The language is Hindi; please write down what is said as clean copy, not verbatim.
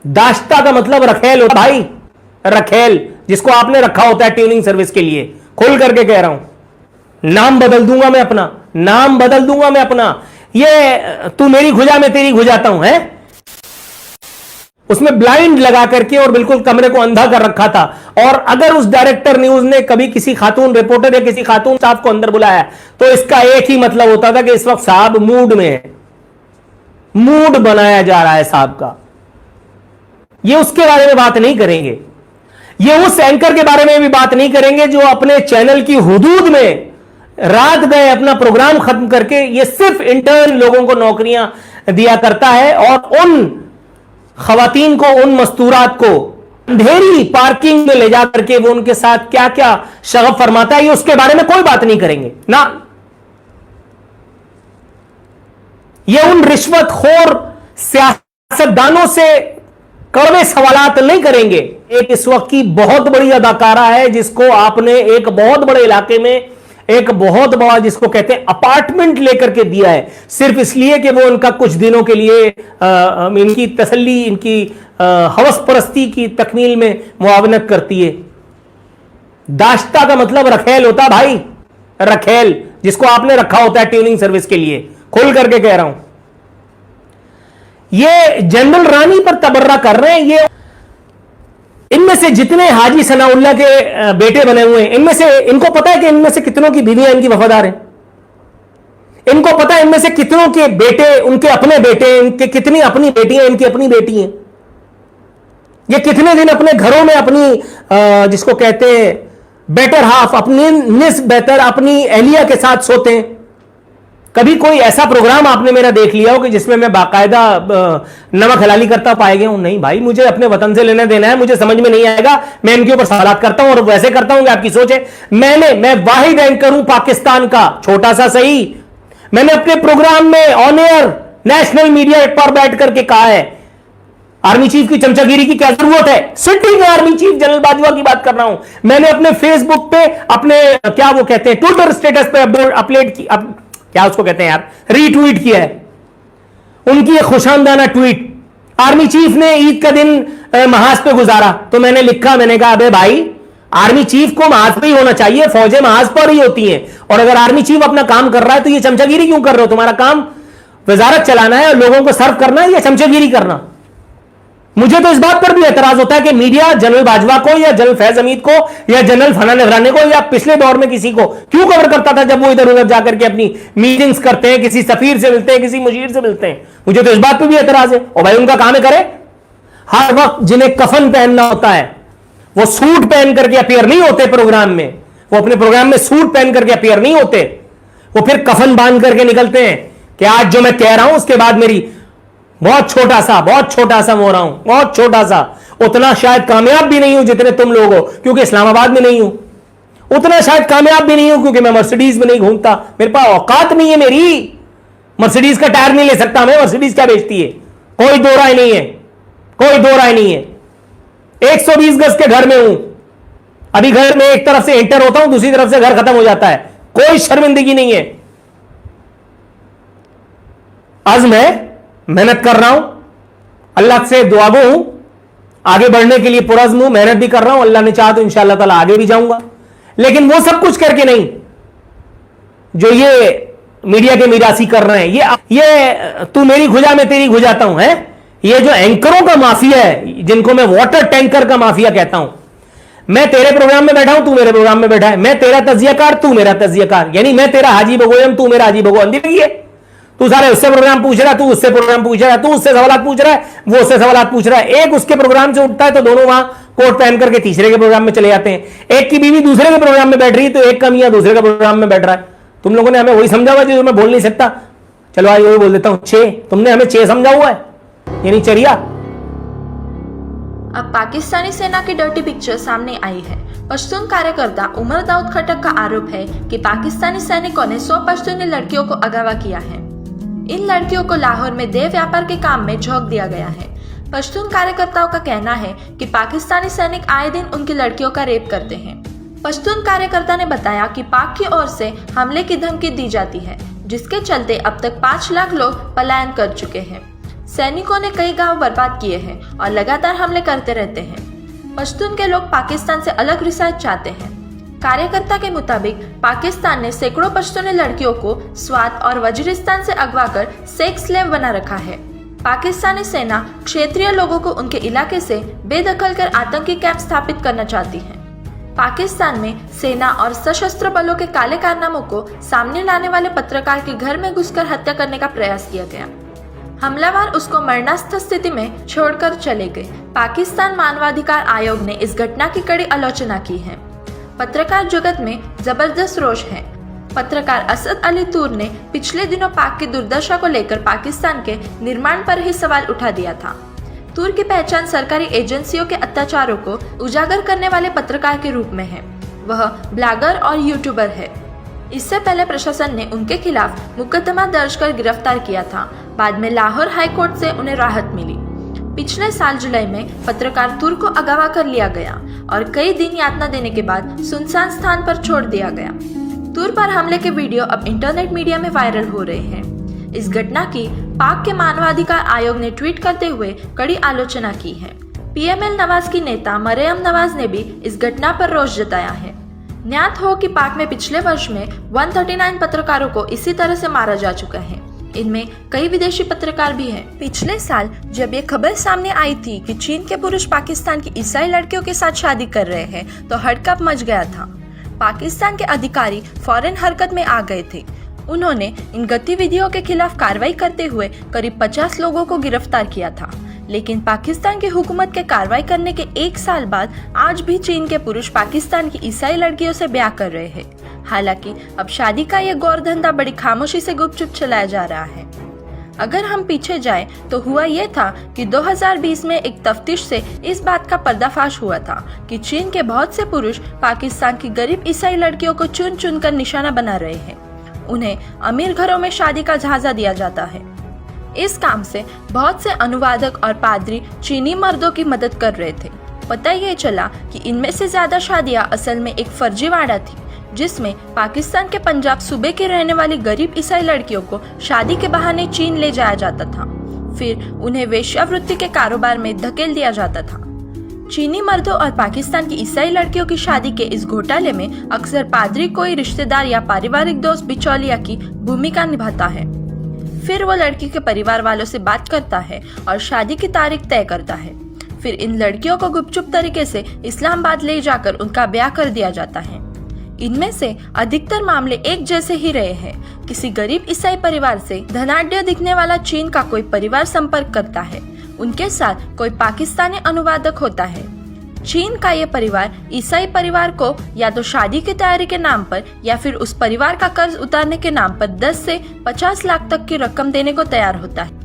दाश्ता का मतलब रखेल होता भाई, रखेल जिसको आपने रखा होता है ट्यूनिंग सर्विस के लिए। खोल करके कह रहा हूं, नाम बदल दूंगा मैं अपना, नाम बदल दूंगा मैं अपना। ये तू मेरी खुजा में तेरी खुजाता हूं है, उसमें ब्लाइंड लगा करके और बिल्कुल कमरे को अंधा कर रखा था। और अगर उस डायरेक्टर न्यूज ने कभी किसी खातून रिपोर्टर या किसी खातून साहब को अंदर बुलाया तो इसका एक ही मतलब होता था कि इस वक्त साहब मूड में है, मूड बनाया जा रहा है साहब का। ये उसके बारे में बात नहीं करेंगे, ये उस एंकर के बारे में भी बात नहीं करेंगे जो अपने चैनल की हुदूद में रात गए अपना प्रोग्राम खत्म करके ये सिर्फ इंटर्न लोगों को नौकरियां दिया करता है और उन खवातीन को, उन मस्तूरात को अंधेरी पार्किंग में ले जा करके वो उनके साथ क्या क्या शगफ फरमाता है, ये उसके बारे में कोई बात नहीं करेंगे ना। ये उन रिश्वतखोर सियासतदानों से कड़वे सवालात नहीं करेंगे। एक इस वक्त की बहुत बड़ी अदाकारा है जिसको आपने एक बहुत बड़े इलाके में एक बहुत बड़ा जिसको कहते हैं अपार्टमेंट लेकर के दिया है सिर्फ इसलिए कि वो उनका कुछ दिनों के लिए इनकी तसल्ली, इनकी हवस परस्ती की तकमील में मुआवनत करती है। दाश्ता का मतलब रखेल होता भाई, रखेल जिसको आपने रखा होता है ट्यूनिंग सर्विस के लिए। खोल करके कह रहा हूं, ये जनरल रानी पर तबर्रा कर रहे हैं। ये इनमें से जितने हाजी सनाउल्लाह के बेटे बने हुए हैं, इनमें से इनको पता है कि इनमें से कितनों की बीवियां इनकी वफादार हैं। इनको पता है इनमें से कितनों के बेटे उनके अपने बेटे, इनके कितनी अपनी बेटियां इनकी अपनी बेटी हैं। ये कितने दिन अपने घरों में अपनी जिसको कहते हैं बेटर हाफ, अपनी निस्फ बेहतर अपनी अहलिया के साथ सोते हैं। कभी कोई ऐसा प्रोग्राम आपने मेरा देख लिया हो कि जिसमें मैं बाकायदा नमक हलाली करता पाए गया हूं? नहीं भाई, मुझे अपने वतन से लेना देना है, मुझे समझ में नहीं आएगा, मैं इनके ऊपर सवालात करता हूं और वैसे करता हूं कि आपकी सोच है। मैं वाहिद एंकर हूं पाकिस्तान का, छोटा सा सही। मैंने अपने प्रोग्राम में ऑन एयर नेशनल मीडिया पर बैठ करके कहा है आर्मी चीफ की चमचागिरी की क्या जरूरत है। Sitting army chief general Bajwa की बात कर रहा हूं। मैंने अपने फेसबुक पे, अपने क्या वो कहते हैं ट्विटर स्टेटस पे अपलोड की, क्या उसको कहते हैं यार, रीट्वीट किया है उनकी एक खुशामदाना ट्वीट। आर्मी चीफ ने ईद का दिन महाज पे गुजारा तो मैंने लिखा, मैंने कहा अबे भाई आर्मी चीफ को महाज पे ही होना चाहिए, फौजें महाज पर ही होती हैं। और अगर आर्मी चीफ अपना काम कर रहा है तो ये चमचागिरी क्यों कर रहे हो? तुम्हारा काम वजारत चलाना है और लोगों को सर्व करना है या चमचागिरी करना? मुझे तो इस बात पर भी एतराज होता है कि मीडिया जनरल बाजवा को या जनरल फैज हमीद को या जनरल फना नगरानी को या पिछले दौर में किसी को क्यों कवर करता था जब वो इधर उधर जाकर के अपनी मीटिंग्स करते हैं, किसी सफीर से मिलते हैं, किसी मुशीर से मिलते हैं। मुझे तो इस बात पर भी एतराज है। और भाई उनका काम है करे, हर वक्त जिन्हें कफन पहनना होता है वो सूट पहन करके अपीयर नहीं होते प्रोग्राम में, वो अपने प्रोग्राम में सूट पहन करके अपीयर नहीं होते, वो फिर कफन बांध करके निकलते हैं कि आज जो मैं कह रहा हूं उसके बाद मेरी बहुत छोटा सा हो रहा हूं, बहुत छोटा सा, उतना शायद कामयाब भी नहीं हूं जितने तुम लोग हो, क्योंकि इस्लामाबाद में नहीं हूं। उतना शायद कामयाब भी नहीं हूं क्योंकि मैं मर्सिडीज में नहीं घूमता, मेरे पास औकात नहीं है, मेरी मर्सिडीज का टायर नहीं ले सकता मैं। मर्सिडीज क्या बेचती है? कोई दो राय नहीं है, कोई दो राय नहीं है। 120 गज के घर में हूं, अभी घर में एक तरफ से एंटर होता हूं, दूसरी तरफ से घर खत्म हो जाता है, कोई शर्मिंदगी नहीं है। अज़्म है, मेहनत कर रहा हूं, अल्लाह से दुआगो हूं, आगे बढ़ने के लिए पुरज़्म हूं, मेहनत भी कर रहा हूं, अल्लाह ने चाहा तो इंशाअल्लाह ताला आगे भी जाऊंगा। लेकिन वो सब कुछ करके नहीं जो ये मीडिया के मीरासी कर रहे हैं। ये तू मेरी खुजा में तेरी खुजाता हूं है, ये जो एंकरों का माफिया है, जिनको मैं वाटर टैंकर का माफिया कहता हूं। मैं तेरे प्रोग्राम में बैठा हूं, तू मेरे प्रोग्राम में बैठा है, मैं तेरा तजियाकार, तू मेरा तजियाकार, यानी मैं तेरा हाजी बगोयम, तू मेरा हाजी बगो अंधी है। तू सारे उससे प्रोग्राम पूछ रहा है, तू उससे प्रोग्राम पूछ रहा है, तू उससे सवाल पूछ रहा है, वो उससे सवाल पूछ रहा है। एक उसके प्रोग्राम से उठता है तो दोनों वहां कोट पहन करके तीसरे के प्रोग्राम में चले जाते हैं। एक की बीवी दूसरे के प्रोग्राम में बैठ रही है तो एक का मियां दूसरे के प्रोग्राम में बैठ रहा है। तुम लोगों ने हमें वही समझा हुआ जो मैं बोल नहीं सकता। चलो आज वही बोल देता हूं, 6, तुमने हमें 6 समझा हुआ है, यानी चरिया। अब पाकिस्तानी सेना की डर्टी पिक्चर सामने आई है। पश्तून कार्यकर्ता उमर दाऊद खटक का आरोप है कि पाकिस्तानी सैनिकों ने 100 पश्तूनी लड़कियों को अगवा किया है। इन लड़कियों को लाहौर में देह व्यापार के काम में झोंक दिया गया है। पश्तून कार्यकर्ताओं का कहना है कि पाकिस्तानी सैनिक आए दिन उनकी लड़कियों का रेप करते हैं। पश्तून कार्यकर्ता ने बताया कि पाक की ओर से हमले की धमकी दी जाती है, जिसके चलते अब तक 5 लाख लोग पलायन कर चुके हैं। सैनिकों ने कई गांव बर्बाद किए हैं और लगातार हमले करते रहते हैं। पश्तून के लोग पाकिस्तान से अलग रियासत चाहते हैं। कार्यकर्ता के मुताबिक पाकिस्तान ने सैकड़ों पश्तूनी लड़कियों को स्वात और वजीरिस्तान से अगवा कर सेक्स स्लेव बना रखा है। पाकिस्तानी सेना क्षेत्रीय लोगों को उनके इलाके से बेदखल कर आतंकी कैंप स्थापित करना चाहती है। पाकिस्तान में सेना और सशस्त्र बलों के काले कारनामों को सामने लाने वाले पत्रकार के घर में घुसकर हत्या करने का प्रयास किया गया। हमलावर उसको मरणास्थ स्थिति में छोड़कर चले गए। पाकिस्तान मानवाधिकार आयोग ने इस घटना की कड़ी आलोचना की है। पत्रकार जगत में जबरदस्त रोष है। पत्रकार असद अली तूर ने पिछले दिनों पाक की दुर्दशा को लेकर पाकिस्तान के निर्माण पर ही सवाल उठा दिया था। तूर की पहचान सरकारी एजेंसियों के अत्याचारों को उजागर करने वाले पत्रकार के रूप में है। वह ब्लॉगर और यूट्यूबर है। इससे पहले प्रशासन ने उनके खिलाफ मुकदमा दर्ज कर गिरफ्तार किया था। बाद में लाहौर हाईकोर्ट से उन्हें राहत मिली। पिछले साल जुलाई में पत्रकार तूर को अगवा कर लिया गया और कई दिन यातना देने के बाद सुनसान स्थान पर छोड़ दिया गया। तूर पर हमले के वीडियो अब इंटरनेट मीडिया में वायरल हो रहे हैं। इस घटना की पाक के मानवाधिकार आयोग ने ट्वीट करते हुए कड़ी आलोचना की है। पीएमएल नवाज की नेता मरियम नवाज ने भी इस घटना पर रोष जताया है। ज्ञात हो कि पाक में पिछले वर्ष में 139 पत्रकारों को इसी तरह से मारा जा चुका है। इनमें कई विदेशी पत्रकार भी हैं। पिछले साल जब ये खबर सामने आई थी कि चीन के पुरुष पाकिस्तान की ईसाई लड़कियों के साथ शादी कर रहे हैं तो हड़कंप मच गया था। पाकिस्तान के अधिकारी फौरन हरकत में आ गए थे। उन्होंने इन गतिविधियों के खिलाफ कार्रवाई करते हुए करीब 50 लोगों को गिरफ्तार किया था। लेकिन पाकिस्तान की हुकूमत के कार्रवाई करने के 1 साल बाद आज भी चीन के पुरुष पाकिस्तान की ईसाई लड़कियों से ब्याह कर रहे हैं। हालांकि अब शादी का ये गौर धंधा बड़ी खामोशी से गुपचुप चलाया जा रहा है। अगर हम पीछे जाएं तो हुआ ये था कि 2020 में एक तफ्तीश से इस बात का पर्दाफाश हुआ था कि चीन के बहुत से पुरुष पाकिस्तान की गरीब ईसाई लड़कियों को चुन चुन कर निशाना बना रहे हैं। उन्हें अमीर घरों में शादी का झांसा दिया जाता है। इस काम से बहुत से अनुवादक और पादरी चीनी मर्दों की मदद कर रहे थे। पता ये चला कि इनमें से ज्यादा शादियां असल में एक फर्जीवाड़ा थी, जिसमें पाकिस्तान के पंजाब सूबे की रहने वाली गरीब ईसाई लड़कियों को शादी के बहाने चीन ले जाया जाता था। फिर उन्हें वेश्यावृत्ति के कारोबार में धकेल दिया जाता था। चीनी मर्दों और पाकिस्तान की ईसाई लड़कियों की शादी के इस घोटाले में अक्सर पादरी कोई रिश्तेदार या पारिवारिक दोस्त बिचौलिया की भूमिका निभाता है। फिर वो लड़की के परिवार वालों से बात करता है और शादी की तारीख तय करता है। फिर इन लड़कियों को गुपचुप तरीके से इस्लामाबाद ले जाकर उनका ब्याह कर दिया जाता है। इनमें से अधिकतर मामले एक जैसे ही रहे हैं। किसी गरीब ईसाई परिवार से धनाढ्य दिखने वाला चीन का कोई परिवार संपर्क करता है। उनके साथ कोई पाकिस्तानी अनुवादक होता है। चीन का ये परिवार ईसाई परिवार को या तो शादी की तैयारी के नाम पर या फिर उस परिवार का कर्ज उतारने के नाम पर 10 से 50 लाख तक की रकम देने को तैयार होता है।